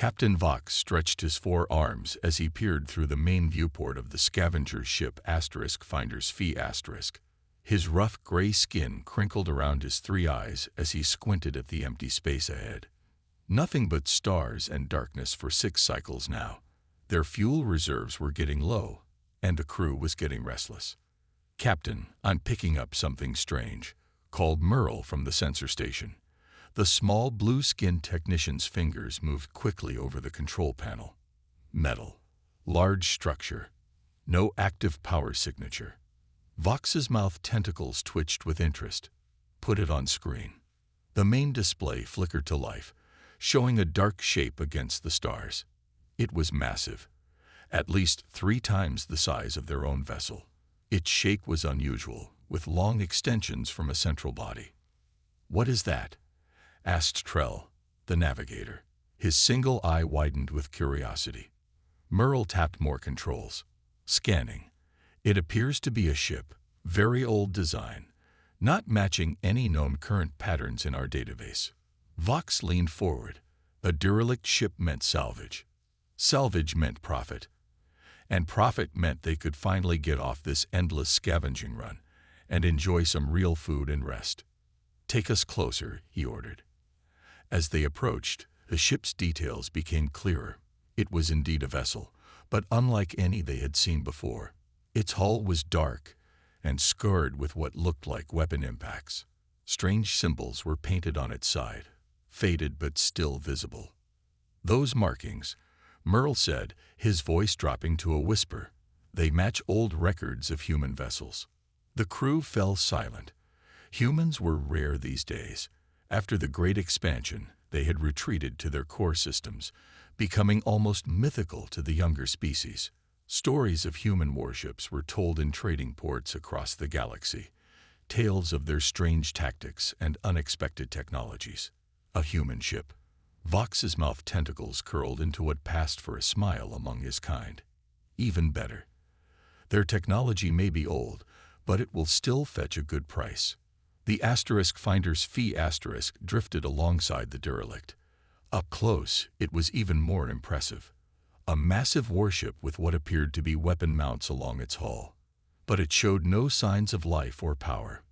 Captain Vox stretched his 4 arms as he peered through the main viewport of the scavenger ship *Finders Fee*. His rough gray skin crinkled around his 3 eyes as he squinted at the empty space ahead. Nothing but stars and darkness for 6 cycles now. Their fuel reserves were getting low, and the crew was getting restless. "Captain, I'm picking up something strange," called Merle from the sensor station. The small blue-skinned technician's fingers moved quickly over the control panel. Metal. Large structure. No active power signature. Vox's mouth tentacles twitched with interest. "Put it on screen." The main display flickered to life, showing a dark shape against the stars. It was massive, at least 3 times the size of their own vessel. Its shape was unusual, with long extensions from a central body. "What is that?" asked Trell, the navigator. His single eye widened with curiosity. Merle tapped more controls. "Scanning. It appears to be a ship, very old design, not matching any known current patterns in our database." Vox leaned forward. A derelict ship meant salvage. Salvage meant profit. And profit meant they could finally get off this endless scavenging run and enjoy some real food and rest. "Take us closer," he ordered. As they approached, the ship's details became clearer. It was indeed a vessel, but unlike any they had seen before. Its hull was dark and scarred with what looked like weapon impacts. Strange symbols were painted on its side, faded but still visible. "Those markings," Merle said, his voice dropping to a whisper, "they match old records of human vessels." The crew fell silent. Humans were rare these days. After the Great Expansion, they had retreated to their core systems, becoming almost mythical to the younger species. Stories of human warships were told in trading ports across the galaxy, tales of their strange tactics and unexpected technologies. A human ship. Vox's mouth tentacles curled into what passed for a smile among his kind. Even better. Their technology may be old, but it will still fetch a good price. The *Finders Fee* drifted alongside the derelict. Up close, it was even more impressive. A massive warship with what appeared to be weapon mounts along its hull. But it showed no signs of life or power.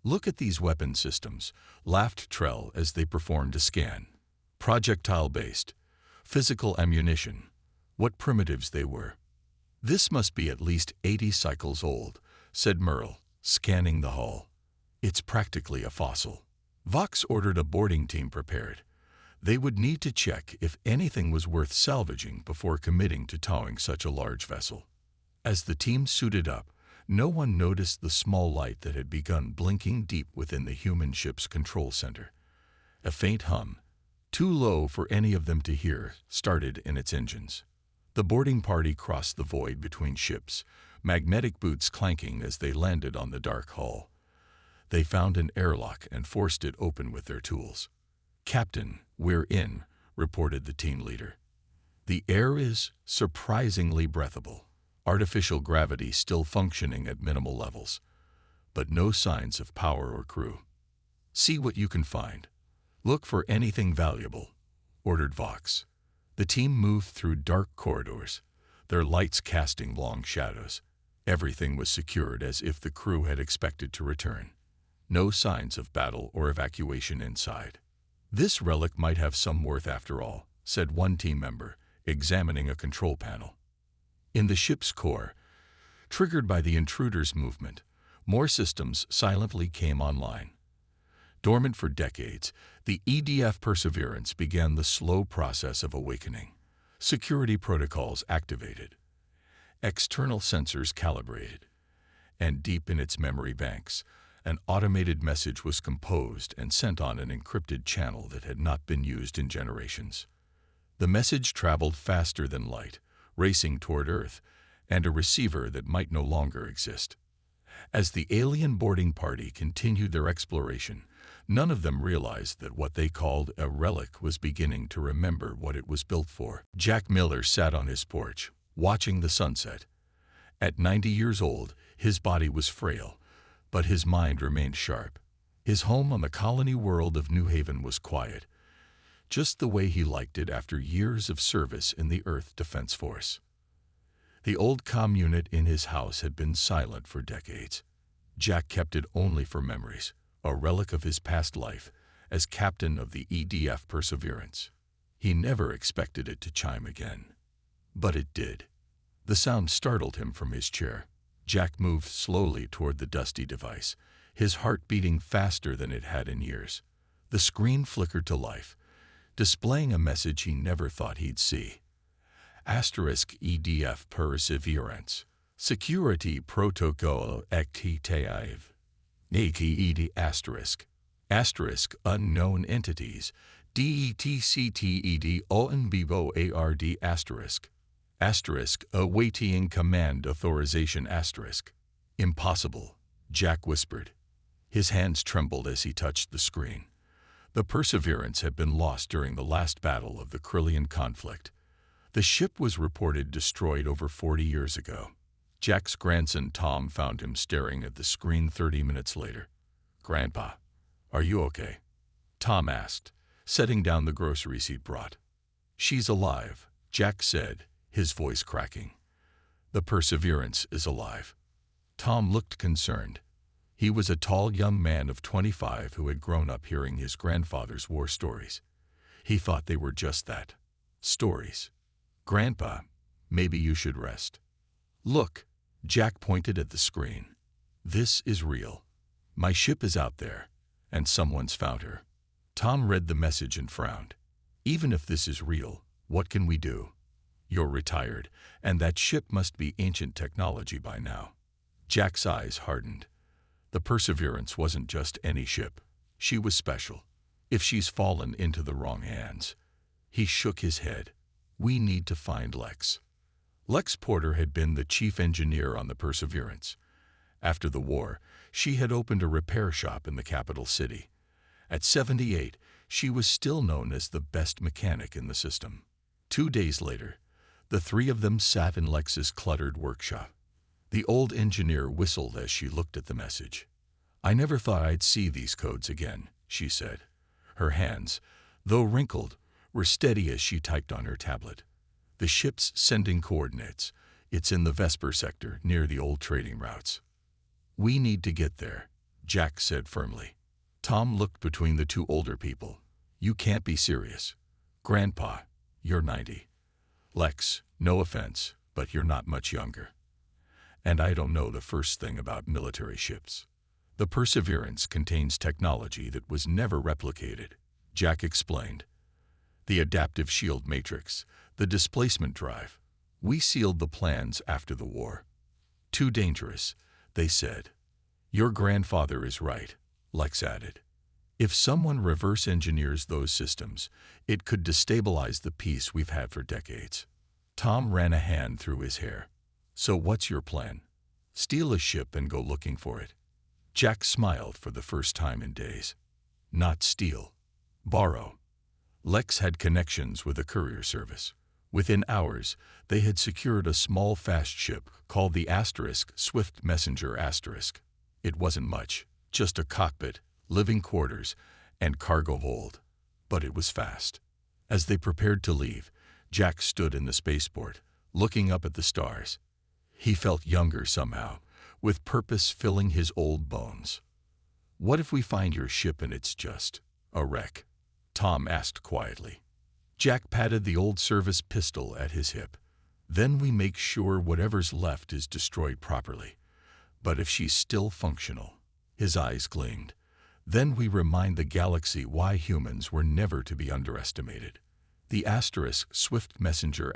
"Look at these weapon systems," laughed Trell as they performed a scan. "Projectile-based. Physical ammunition. What primitives they were." "This must be at least 80 cycles old," said Merle, scanning the hull. "It's practically a fossil." Vox ordered a boarding team prepared. They would need to check if anything was worth salvaging before committing to towing such a large vessel. As the team suited up, no one noticed the small light that had begun blinking deep within the human ship's control center. A faint hum, too low for any of them to hear, started in its engines. The boarding party crossed the void between ships, magnetic boots clanking as they landed on the dark hull. They found an airlock and forced it open with their tools. "Captain, we're in," reported the team leader. "The air is surprisingly breathable, artificial gravity still functioning at minimal levels, but no signs of power or crew. See what you can find. Look for anything valuable," ordered Vox. The team moved through dark corridors, their lights casting long shadows. Everything was secured as if the crew had expected to return. No signs of battle or evacuation inside. "This relic might have some worth after all," said one team member, examining a control panel. In the ship's core, triggered by the intruder's movement, more systems silently came online. Dormant for decades, the EDF Perseverance began the slow process of awakening. Security protocols activated, external sensors calibrated, and deep in its memory banks, an automated message was composed and sent on an encrypted channel that had not been used in generations. The message traveled faster than light, racing toward Earth, and a receiver that might no longer exist. As the alien boarding party continued their exploration, none of them realized that what they called a relic was beginning to remember what it was built for. Jack Miller sat on his porch, watching the sunset. At 90 years old, his body was frail, but his mind remained sharp. His home on the colony world of New Haven was quiet, just the way he liked it after years of service in the Earth Defense Force. The old comm unit in his house had been silent for decades. Jack kept it only for memories, a relic of his past life as captain of the EDF Perseverance. He never expected it to chime again. But it did. The sound startled him from his chair. Jack moved slowly toward the dusty device, his heart beating faster than it had in years. The screen flickered to life, displaying a message he never thought he'd see. EDF Perseverance. Security Protocol Active. Asterisk unknown entities. DETCTED ONBIBO ARD asterisk awaiting command authorization asterisk. Impossible, Jack whispered. His hands trembled as he touched the screen. The Perseverance had been lost during the last battle of the Krillian conflict. The ship was reported destroyed over 40 years ago. Jack's grandson Tom found him staring at the screen 30 minutes later. "Grandpa, are you okay?" Tom asked, setting down the groceries he'd brought. "She's alive," Jack said, his voice cracking. "The Perseverance is alive." Tom looked concerned. He was a tall young man of 25 who had grown up hearing his grandfather's war stories. He thought they were just that, stories. "Grandpa, maybe you should rest." "Look," Jack pointed at the screen. "This is real. My ship is out there, and someone's found her." Tom read the message and frowned. "Even if this is real, what can we do? You're retired, and that ship must be ancient technology by now." Jack's eyes hardened. The Perseverance wasn't just any ship. She was special. If she's fallen into the wrong hands. He shook his head. "We need to find Lex." Lex Porter had been the chief engineer on the Perseverance. After the war, she had opened a repair shop in the capital city. At 78, she was still known as the best mechanic in the system. 2 days later, the three of them sat in Lex's cluttered workshop. The old engineer whistled as she looked at the message. "I never thought I'd see these codes again," she said. Her hands, though wrinkled, were steady as she typed on her tablet. "The ship's sending coordinates. It's in the Vesper sector, near the old trading routes." "We need to get there," Jack said firmly. Tom looked between the two older people. "You can't be serious. Grandpa, you're 90. Lex, no offense, but you're not much younger. And I don't know the first thing about military ships." "The Perseverance contains technology that was never replicated," Jack explained. "The adaptive shield matrix, the displacement drive. We sealed the plans after the war." "Too dangerous," they said. "Your grandfather is right," Lex added. "If someone reverse engineers those systems, it could destabilize the peace we've had for decades." Tom ran a hand through his hair. "So what's your plan? Steal a ship and go looking for it?" Jack smiled for the first time in days. "Not steal. Borrow." Lex had connections with a courier service. Within hours, they had secured a small fast ship called the Swift Messenger *. It wasn't much, just a cockpit, living quarters, and cargo hold. But it was fast. As they prepared to leave, Jack stood in the spaceport, looking up at the stars. He felt younger somehow, with purpose filling his old bones. "What if we find your ship and it's just a wreck?" Tom asked quietly. Jack patted the old service pistol at his hip. "Then we make sure whatever's left is destroyed properly. But if she's still functional," his eyes gleamed, "then we remind the galaxy why humans were never to be underestimated." The Swift Messenger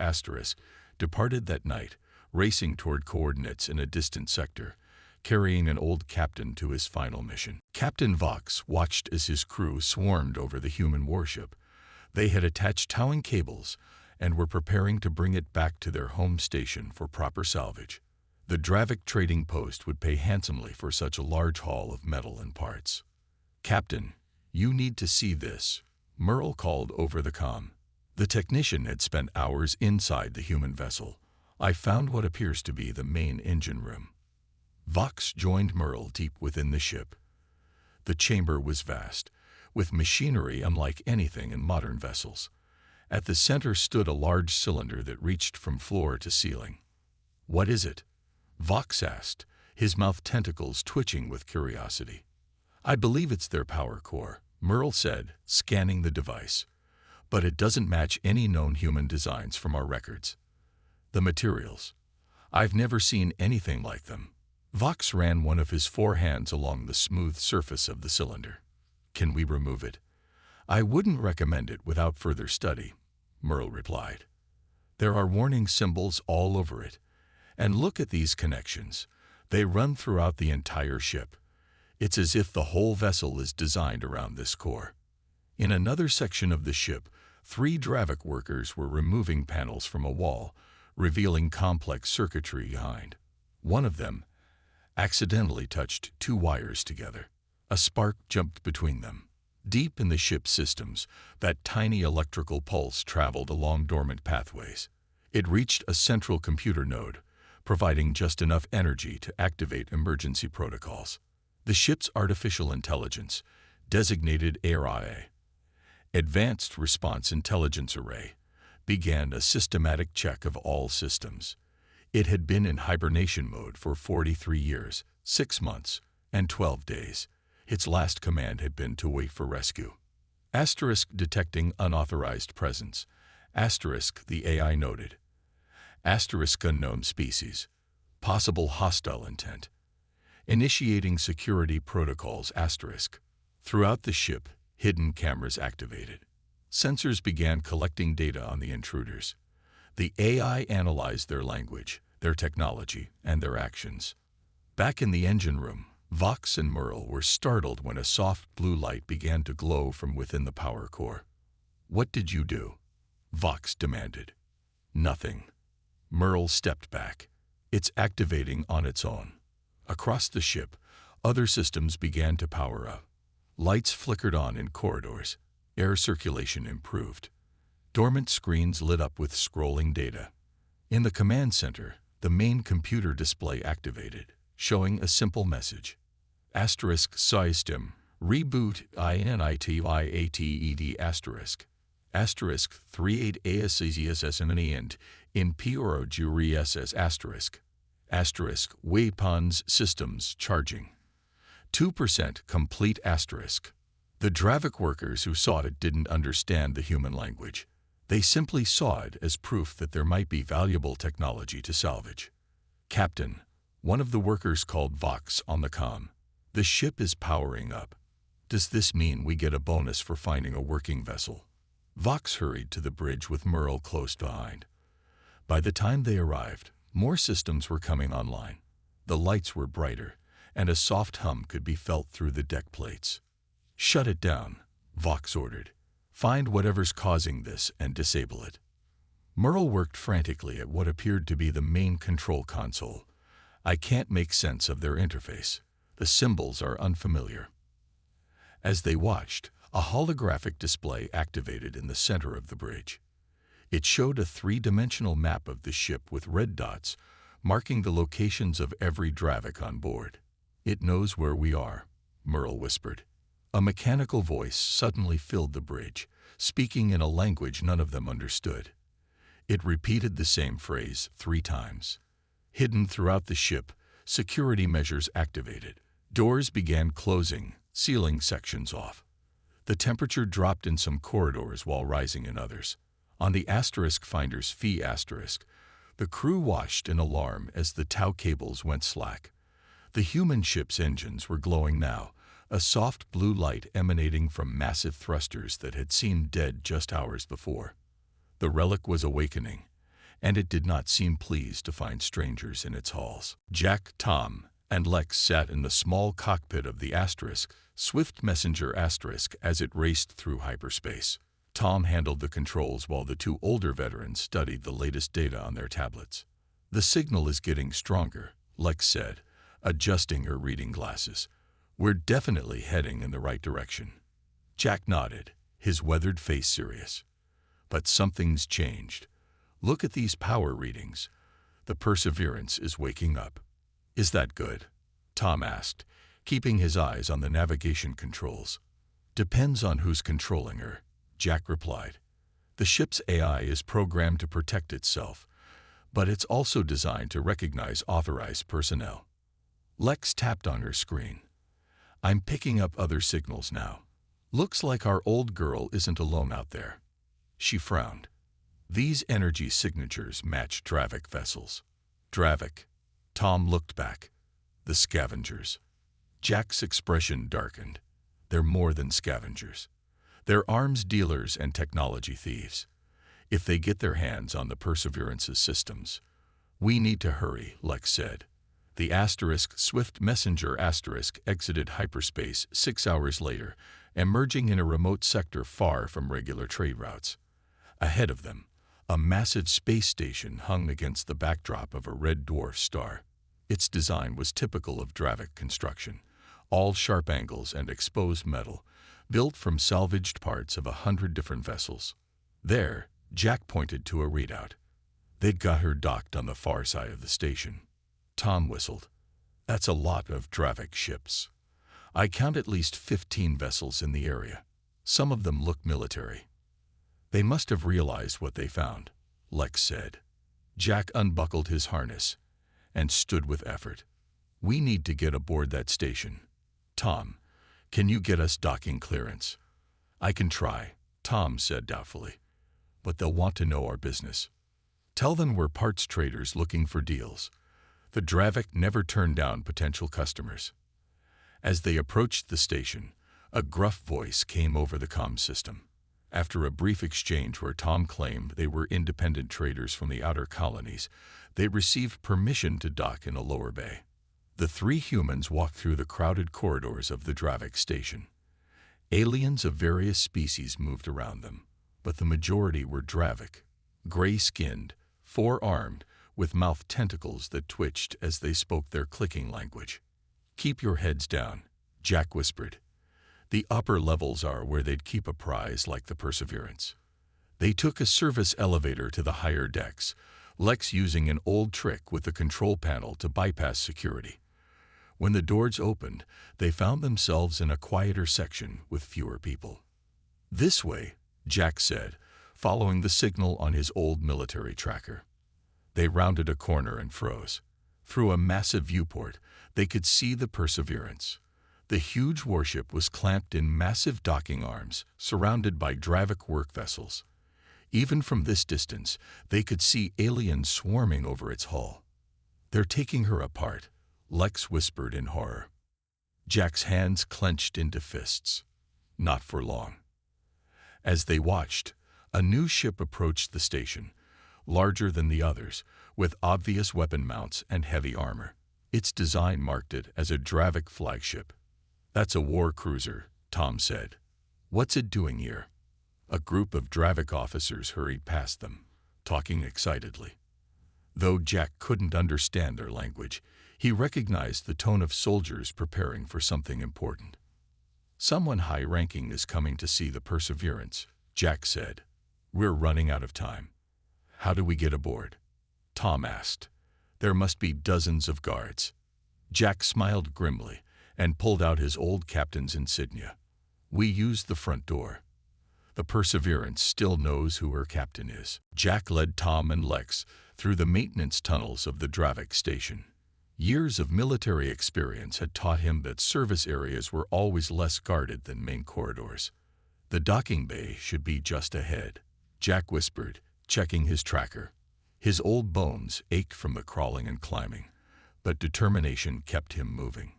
departed that night, racing toward coordinates in a distant sector, carrying an old captain to his final mission. Captain Vox watched as his crew swarmed over the human warship. They had attached towing cables and were preparing to bring it back to their home station for proper salvage. The Dravik trading post would pay handsomely for such a large haul of metal and parts. "Captain, you need to see this," Merle called over the comm. The technician had spent hours inside the human vessel. "I found what appears to be the main engine room." Vox joined Merle deep within the ship. The chamber was vast, with machinery unlike anything in modern vessels. At the center stood a large cylinder that reached from floor to ceiling. "What is it?" Vox asked, his mouth tentacles twitching with curiosity. "I believe it's their power core," Merle said, scanning the device. "But it doesn't match any known human designs from our records. The materials. I've never seen anything like them." Vox ran one of his 4 hands along the smooth surface of the cylinder. "Can we remove it?" "I wouldn't recommend it without further study," Merle replied. "There are warning symbols all over it. And look at these connections. They run throughout the entire ship. It's as if the whole vessel is designed around this core." In another section of the ship, 3 Dravik workers were removing panels from a wall, revealing complex circuitry behind. One of them accidentally touched 2 wires together. A spark jumped between them. Deep in the ship's systems, that tiny electrical pulse traveled along dormant pathways. It reached a central computer node, providing just enough energy to activate emergency protocols. The ship's artificial intelligence, designated ARIA, Advanced Response Intelligence Array, began a systematic check of all systems. It had been in hibernation mode for 43 years, 6 months, and 12 days. Its last command had been to wait for rescue. Asterisk detecting unauthorized presence. Asterisk the AI noted. Asterisk unknown species. Possible hostile intent. Initiating security protocols. Asterisk. Throughout the ship, hidden cameras activated. Sensors began collecting data on the intruders. The AI analyzed their language, their technology, and their actions. Back in the engine room, Vox and Merle were startled when a soft blue light began to glow from within the power core. "What did you do?" Vox demanded. "Nothing." Merle stepped back. "It's activating on its own." Across the ship, other systems began to power up. Lights flickered on in corridors. Air circulation improved. Dormant screens lit up with scrolling data. In the command center, the main computer display activated, showing a simple message. Asterisk System Reboot INITYATED asterisk. Asterisk 38 ASCSSNINT in Pioro Jury SS asterisk. Asterisk Weapons Systems Charging. 2% complete asterisk. The Dravik workers who saw it didn't understand the human language. They simply saw it as proof that there might be valuable technology to salvage. "Captain," one of the workers called Vox on the comm. "The ship is powering up. Does this mean we get a bonus for finding a working vessel?" Vox hurried to the bridge with Merle close behind. By the time they arrived, more systems were coming online. The lights were brighter, and a soft hum could be felt through the deck plates. "Shut it down," Vox ordered. "Find whatever's causing this and disable it." Merle worked frantically at what appeared to be the main control console. "I can't make sense of their interface. The symbols are unfamiliar." As they watched, a holographic display activated in the center of the bridge. It showed a 3-dimensional map of the ship with red dots, marking the locations of every Dravik on board. "It knows where we are," Merle whispered. A mechanical voice suddenly filled the bridge, speaking in a language none of them understood. It repeated the same phrase 3 times. Hidden throughout the ship, security measures activated. Doors began closing, sealing sections off. The temperature dropped in some corridors while rising in others. On the asterisk finder's fee asterisk, the crew watched in alarm as the tow cables went slack. The human ship's engines were glowing now, a soft blue light emanating from massive thrusters that had seemed dead just hours before. The Relic was awakening, and it did not seem pleased to find strangers in its halls. Jack, Tom, and Lex sat in the small cockpit of the asterisk, Swift Messenger asterisk as it raced through hyperspace. Tom handled the controls while the 2 older veterans studied the latest data on their tablets. "The signal is getting stronger," Lex said, adjusting her reading glasses. "We're definitely heading in the right direction." Jack nodded, his weathered face serious. "But something's changed. Look at these power readings. The Perseverance is waking up." "Is that good?" Tom asked, keeping his eyes on the navigation controls. Depends on who's controlling her, Jack replied. The ship's AI is programmed to protect itself, but it's also designed to recognize authorized personnel. Lex tapped on her screen. I'm picking up other signals now. Looks like our old girl isn't alone out there. She frowned. These energy signatures match Dravik vessels. Dravik. Tom looked back. The scavengers. Jack's expression darkened. They're more than scavengers. They're arms dealers and technology thieves. If they get their hands on the Perseverance's systems. We need to hurry, Lex said. The Swift Messenger exited hyperspace 6 hours later, emerging in a remote sector far from regular trade routes. Ahead of them, a massive space station hung against the backdrop of a red dwarf star. Its design was typical of Dravik construction, all sharp angles and exposed metal, built from salvaged parts of 100 different vessels. There, Jack pointed to a readout. They'd got her docked on the far side of the station. Tom whistled. That's a lot of Dravik ships. I count at least 15 vessels in the area. Some of them look military. They must have realized what they found, Lex said. Jack unbuckled his harness and stood with effort. We need to get aboard that station. Tom, can you get us docking clearance? I can try, Tom said doubtfully. But they'll want to know our business. Tell them we're parts traders looking for deals. The Dravik never turned down potential customers. As they approached the station, a gruff voice came over the comm system. After a brief exchange where Tom claimed they were independent traders from the outer colonies, they received permission to dock in a lower bay. The three humans walked through the crowded corridors of the Dravik station. Aliens of various species moved around them, but the majority were Dravik, gray-skinned, four-armed, with mouth tentacles that twitched as they spoke their clicking language. Keep your heads down, Jack whispered. The upper levels are where they'd keep a prize like the Perseverance. They took a service elevator to the higher decks, Lex using an old trick with the control panel to bypass security. When the doors opened, they found themselves in a quieter section with fewer people. This way, Jack said, following the signal on his old military tracker. They rounded a corner and froze. Through a massive viewport, they could see the Perseverance. The huge warship was clamped in massive docking arms, surrounded by Dravik work vessels. Even from this distance, they could see aliens swarming over its hull. They're taking her apart, Lex whispered in horror. Jack's hands clenched into fists. Not for long. As they watched, a new ship approached the station, larger than the others, with obvious weapon mounts and heavy armor. Its design marked it as a Dravik flagship. That's a war cruiser, Tom said. What's it doing here? A group of Dravik officers hurried past them, talking excitedly. Though Jack couldn't understand their language, he recognized the tone of soldiers preparing for something important. Someone high-ranking is coming to see the Perseverance, Jack said. We're running out of time. How do we get aboard? Tom asked. There must be dozens of guards. Jack smiled grimly and pulled out his old captain's insignia. We used the front door. The Perseverance still knows who her captain is. Jack led Tom and Lex through the maintenance tunnels of the Dravik station. Years of military experience had taught him that service areas were always less guarded than main corridors. The docking bay should be just ahead, Jack whispered, checking his tracker. His old bones ached from the crawling and climbing, but determination kept him moving.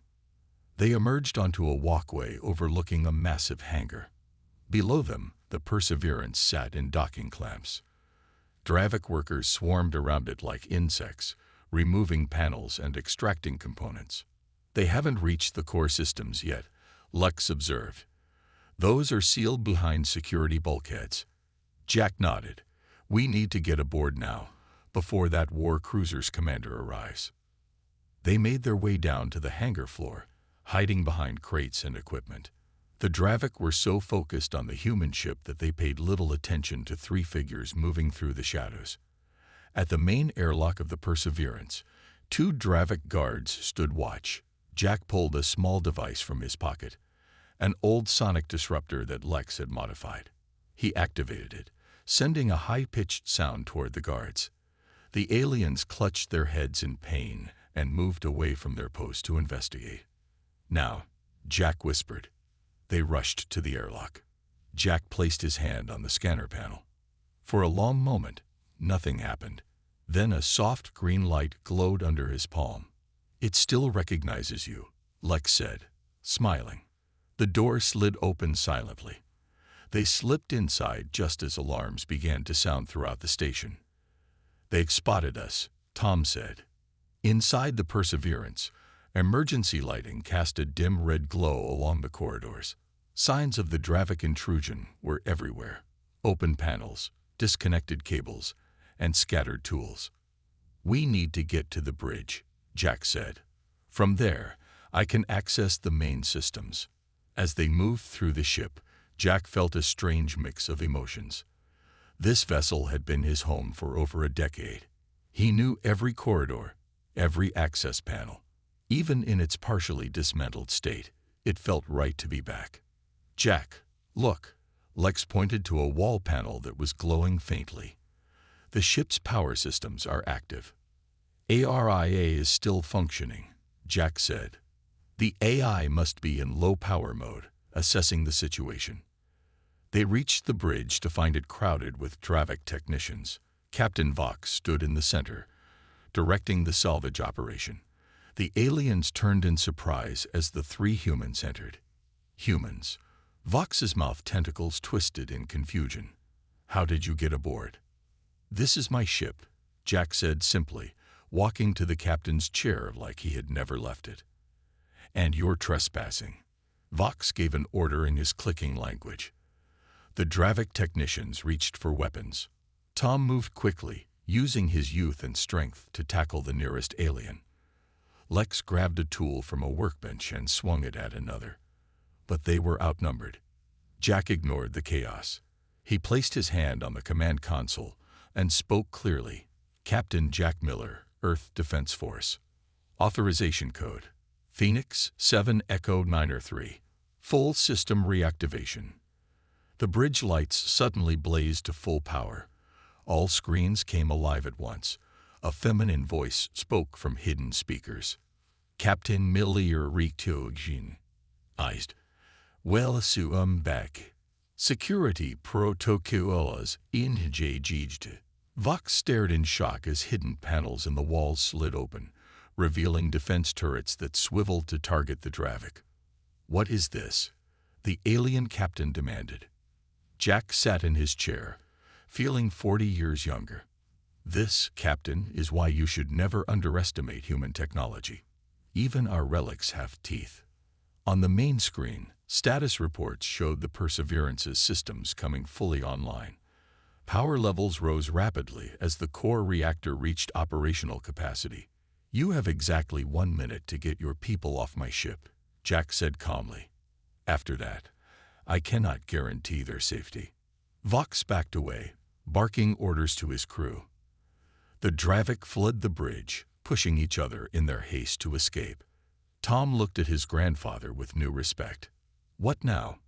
They emerged onto a walkway overlooking a massive hangar. Below them, the Perseverance sat in docking clamps. Dravik workers swarmed around it like insects, removing panels and extracting components. They haven't reached the core systems yet, Lex observed. Those are sealed behind security bulkheads. Jack nodded. We need to get aboard now, before that war cruiser's commander arrives. They made their way down to the hangar floor, hiding behind crates and equipment. The Dravik were so focused on the human ship that they paid little attention to three figures moving through the shadows. At the main airlock of the Perseverance, two Dravik guards stood watch. Jack pulled a small device from his pocket. an old sonic disruptor that Lex had modified. He activated it, sending a high-pitched sound toward the guards. The aliens clutched their heads in pain and moved away from their post to investigate. "Now," Jack whispered. They rushed to the airlock. Jack placed his hand on the scanner panel. For a long moment, nothing happened. Then a soft green light glowed under his palm. "It still recognizes you," Lex said, smiling. The door slid open silently. They slipped inside just as alarms began to sound throughout the station. "They've spotted us," Tom said. Inside the Perseverance, emergency lighting cast a dim red glow along the corridors. Signs of the Dravik intrusion were everywhere. Open panels, disconnected cables, and scattered tools. "We need to get to the bridge," Jack said. "From there, I can access the main systems." As they moved through the ship, Jack felt a strange mix of emotions. This vessel had been his home for over a decade. He knew every corridor, every access panel. Even in its partially dismantled state, it felt right to be back. "Jack, look." Lex pointed to a wall panel that was glowing faintly. "The ship's power systems are active." "ARIA is still functioning," Jack said. "The AI must be in low power mode, assessing the situation." They reached the bridge to find it crowded with Dravik technicians. Captain Vox stood in the center, directing the salvage operation. The aliens turned in surprise as the three humans entered. "Humans." Vox's mouth tentacles twisted in confusion. "How did you get aboard?" "This is my ship," Jack said simply, walking to the captain's chair like he had never left it. "And you're trespassing." Vox gave an order in his clicking language. The Dravik technicians reached for weapons. Tom moved quickly, using his youth and strength to tackle the nearest alien. Lex grabbed a tool from a workbench and swung it at another. But they were outnumbered. Jack ignored the chaos. He placed his hand on the command console and spoke clearly. "Captain Jack Miller, Earth Defense Force. Authorization code: Phoenix 7 Echo 903. Full system reactivation." The bridge lights suddenly blazed to full power. All screens came alive at once. A feminine voice spoke from hidden speakers. "Captain Miller Riktogin. Ized. Well, back. Security protocols engaged." Vox stared in shock as hidden panels in the walls slid open, revealing defense turrets that swiveled to target the Dravik. "What is this?" the alien captain demanded. Jack sat in his chair, feeling 40 years younger. "This, Captain, is why you should never underestimate human technology. Even our relics have teeth." On the main screen, status reports showed the Perseverance's systems coming fully online. Power levels rose rapidly as the core reactor reached operational capacity. "You have exactly 1 minute to get your people off my ship," Jack said calmly. "After that, I cannot guarantee their safety." Vox backed away, barking orders to his crew. The Dravik fled the bridge, pushing each other in their haste to escape. Tom looked at his grandfather with new respect. "What now?"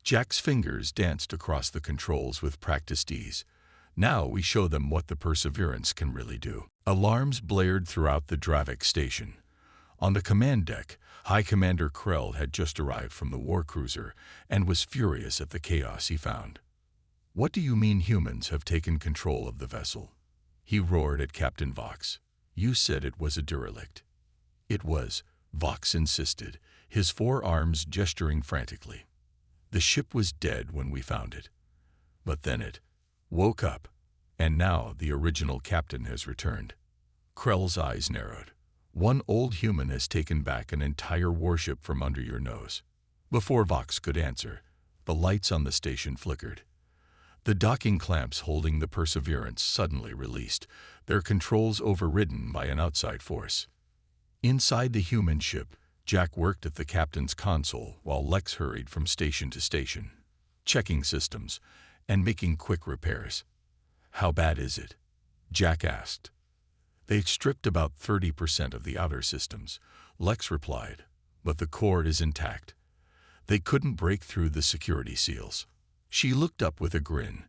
Jack's fingers danced across the controls with practiced ease. "Now we show them what the Perseverance can really do." Alarms blared throughout the Dravik station. On the command deck, High Commander Krell had just arrived from the war cruiser and was furious at the chaos he found. "What do you mean humans have taken control of the vessel?" He roared at Captain Vox. "You said it was a derelict." "It was," Vox insisted, his forearms gesturing frantically. "The ship was dead when we found it. But then it woke up, and now the original captain has returned." Krell's eyes narrowed. "One old human has taken back an entire warship from under your nose." Before Vox could answer, the lights on the station flickered. The docking clamps holding the Perseverance suddenly released, their controls overridden by an outside force. Inside the human ship, Jack worked at the captain's console while Lex hurried from station to station, checking systems and making quick repairs. "How bad is it?" Jack asked. "They've stripped about 30% of the outer systems," Lex replied, "but the core is intact. They couldn't break through the security seals. She looked up with a grin.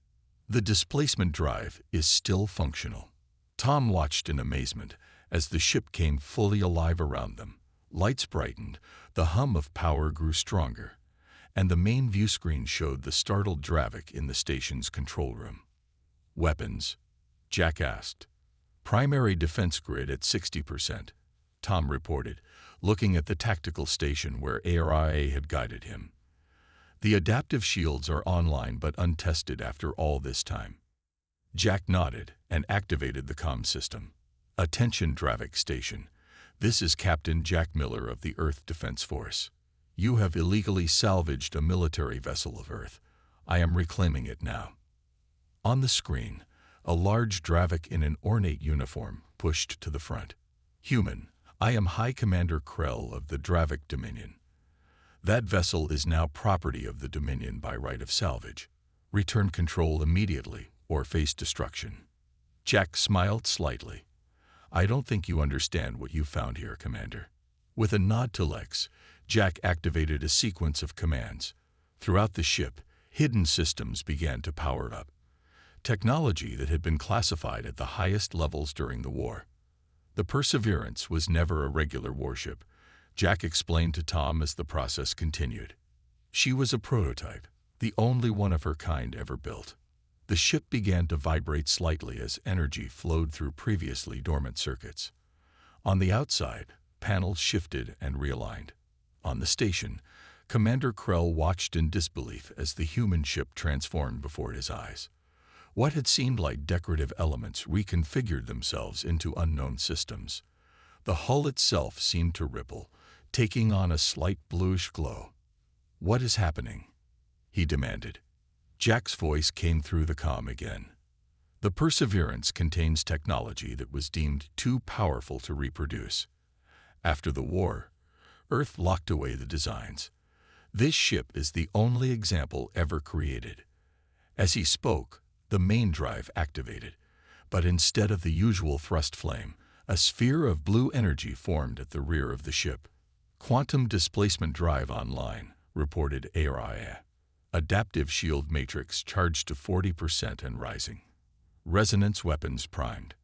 The displacement drive is still functional. Tom watched in amazement as the ship came fully alive around them. Lights brightened, the hum of power grew stronger, and the main view screen showed the startled Dravik in the station's control room. Weapons? Jack asked. Primary defense grid at 60%, Tom reported, looking at the tactical station where ARIA had guided him. The adaptive shields are online but untested after all this time. Jack nodded and activated the comm system. Attention, Dravik Station. This is Captain Jack Miller of the Earth Defense Force. You have illegally salvaged a military vessel of Earth. I am reclaiming it now. On the screen, a large Dravik in an ornate uniform pushed to the front. Human, I am High Commander Krell of the Dravik Dominion. That vessel is now property of the Dominion by right of salvage. Return control immediately or face destruction. Jack smiled slightly. I don't think you understand what you found here, Commander. With a nod to Lex, Jack activated a sequence of commands. Throughout the ship, hidden systems began to power up. Technology that had been classified at the highest levels during the war. The Perseverance was never a regular warship, Jack explained to Tom as the process continued. She was a prototype, the only one of her kind ever built. The ship began to vibrate slightly as energy flowed through previously dormant circuits. On the outside, panels shifted and realigned. On the station, Commander Krell watched in disbelief as the human ship transformed before his eyes. What had seemed like decorative elements reconfigured themselves into unknown systems. The hull itself seemed to ripple, taking on a slight bluish glow. What is happening? He demanded. Jack's voice came through the comm again. The Perseverance contains technology that was deemed too powerful to reproduce. After the war, Earth locked away the designs. This ship is the only example ever created. As he spoke, the main drive activated, but instead of the usual thrust flame, a sphere of blue energy formed at the rear of the ship. Quantum displacement drive online, reported ARIA. Adaptive shield matrix charged to 40% and rising. Resonance weapons primed.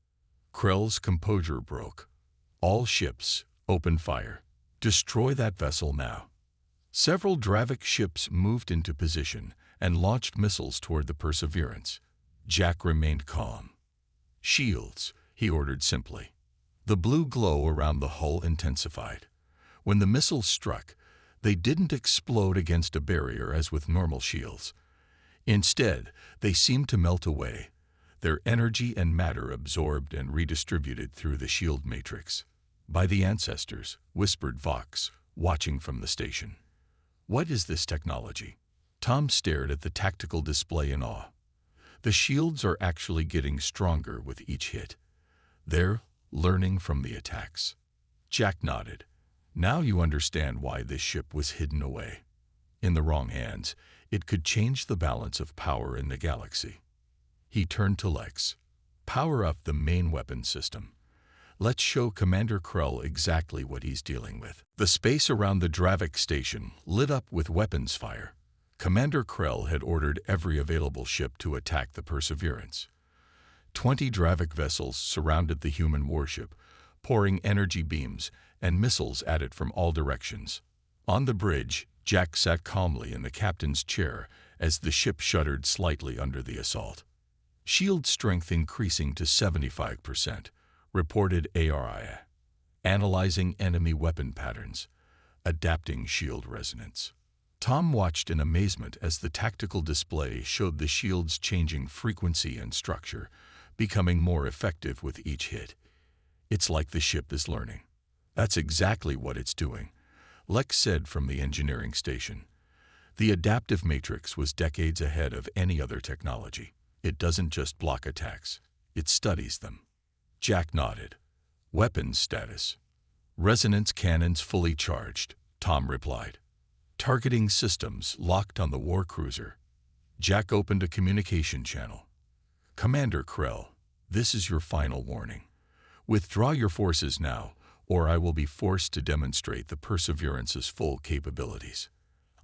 Krell's composure broke. All ships, open fire. Destroy that vessel now. Several Dravik ships moved into position and launched missiles toward the Perseverance. Jack remained calm. Shields, he ordered simply. The blue glow around the hull intensified. When the missiles struck, they didn't explode against a barrier as with normal shields. Instead, they seemed to melt away, their energy and matter absorbed and redistributed through the shield matrix. By the ancestors, whispered Vox, watching from the station. What is this technology? Tom stared at the tactical display in awe. The shields are actually getting stronger with each hit. They're learning from the attacks. Jack nodded. Now you understand why this ship was hidden away. In the wrong hands, it could change the balance of power in the galaxy. He turned to Lex. Power up the main weapon system. Let's show Commander Krell exactly what he's dealing with. The space around the Dravik station lit up with weapons fire. Commander Krell had ordered every available ship to attack the Perseverance. 20 Dravik vessels surrounded the human warship, pouring energy beams and missiles at it from all directions. On the bridge, Jack sat calmly in the captain's chair as the ship shuddered slightly under the assault. Shield strength increasing to 75%, reported ARIA. Analyzing enemy weapon patterns, adapting shield resonance. Tom watched in amazement as the tactical display showed the shields changing frequency and structure, becoming more effective with each hit. It's like the ship is learning. That's exactly what it's doing, Lex said from the engineering station. The adaptive matrix was decades ahead of any other technology. It doesn't just block attacks, it studies them. Jack nodded. Weapons status. Resonance cannons fully charged, Tom replied. Targeting systems locked on the war cruiser. Jack opened a communication channel. Commander Krell, this is your final warning. Withdraw your forces now, or I will be forced to demonstrate the Perseverance's full capabilities.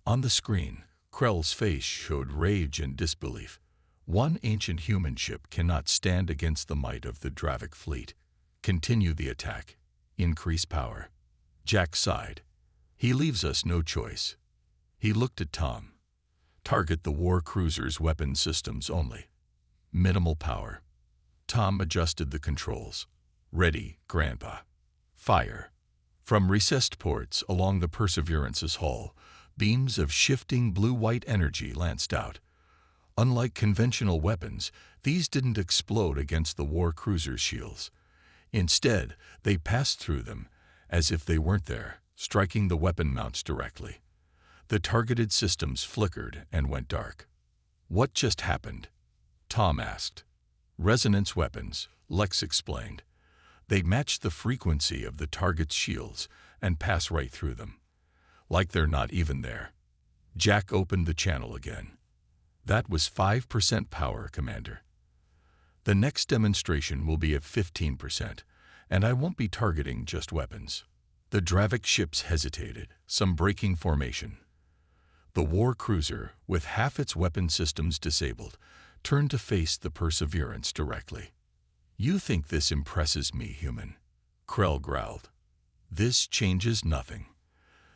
On the screen, Krell's face showed rage and disbelief. One ancient human ship cannot stand against the might of the Dravik fleet. Continue the attack. Increase power. Jack sighed. He leaves us no choice. He looked at Tom. Target the war cruiser's weapon systems only. Minimal power. Tom adjusted the controls. Ready, Grandpa. Fire. From recessed ports along the Perseverance's hull, beams of shifting blue-white energy lanced out. Unlike conventional weapons, these didn't explode against the war cruiser's shields. Instead, they passed through them, as if they weren't there, striking the weapon mounts directly. The targeted systems flickered and went dark. What just happened? Tom asked. Resonance weapons, Lex explained. They match the frequency of the target's shields and pass right through them. Like they're not even there. Jack opened the channel again. That was 5% power, Commander. The next demonstration will be at 15%, and I won't be targeting just weapons. The Dravik ships hesitated, some breaking formation. The war cruiser, with half its weapon systems disabled, turned to face the Perseverance directly. You think this impresses me, human? Krell growled. This changes nothing.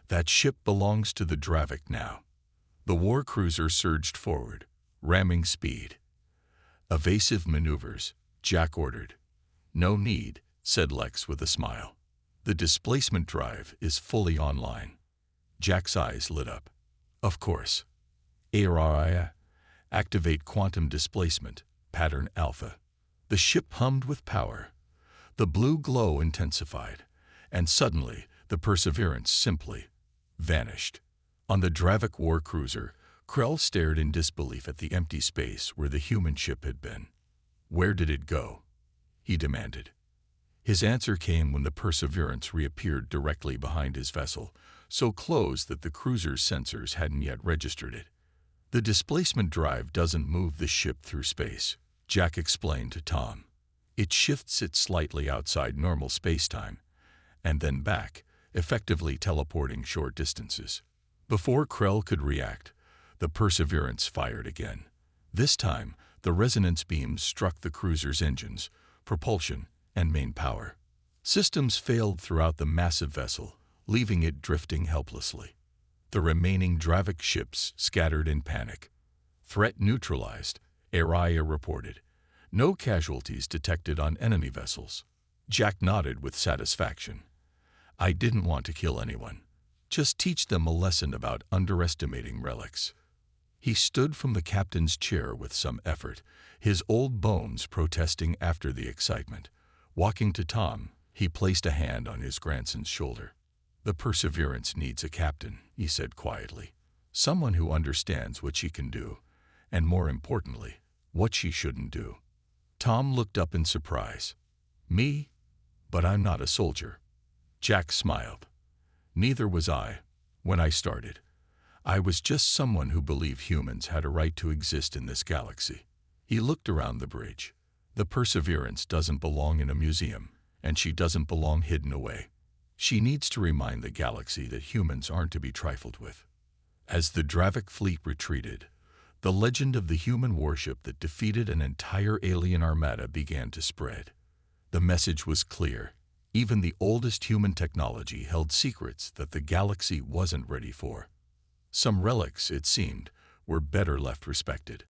That ship belongs to the Dravik now. The war cruiser surged forward, ramming speed. Evasive maneuvers, Jack ordered. No need, said Lex with a smile. The displacement drive is fully online. Jack's eyes lit up. Of course. HFY, activate quantum displacement, pattern alpha. The ship hummed with power. The blue glow intensified, and suddenly the Perseverance simply vanished. On the Dravik war cruiser, Krell stared in disbelief at the empty space where the human ship had been. Where did it go? He demanded. His answer came when the Perseverance reappeared directly behind his vessel, so close that the cruiser's sensors hadn't yet registered it. The displacement drive doesn't move the ship through space, Jack explained to Tom. It shifts it slightly outside normal spacetime, and then back, effectively teleporting short distances. Before Krell could react, the Perseverance fired again. This time, the resonance beams struck the cruiser's engines, propulsion, and main power. Systems failed throughout the massive vessel, leaving it drifting helplessly. The remaining Dravik ships scattered in panic. Threat neutralized, HFY reported. No casualties detected on enemy vessels. Jack nodded with satisfaction. I didn't want to kill anyone. Just teach them a lesson about underestimating relics. He stood from the captain's chair with some effort, his old bones protesting after the excitement. Walking to Tom, he placed a hand on his grandson's shoulder. The Perseverance needs a captain, he said quietly. Someone who understands what she can do, and more importantly, what she shouldn't do. Tom looked up in surprise. Me? But I'm not a soldier. Jack smiled. Neither was I, when I started. I was just someone who believed humans had a right to exist in this galaxy. He looked around the bridge. The Perseverance doesn't belong in a museum, and she doesn't belong hidden away. She needs to remind the galaxy that humans aren't to be trifled with. As the Dravik fleet retreated, the legend of the human warship that defeated an entire alien armada began to spread. The message was clear. Even the oldest human technology held secrets that the galaxy wasn't ready for. Some relics, it seemed, were better left respected.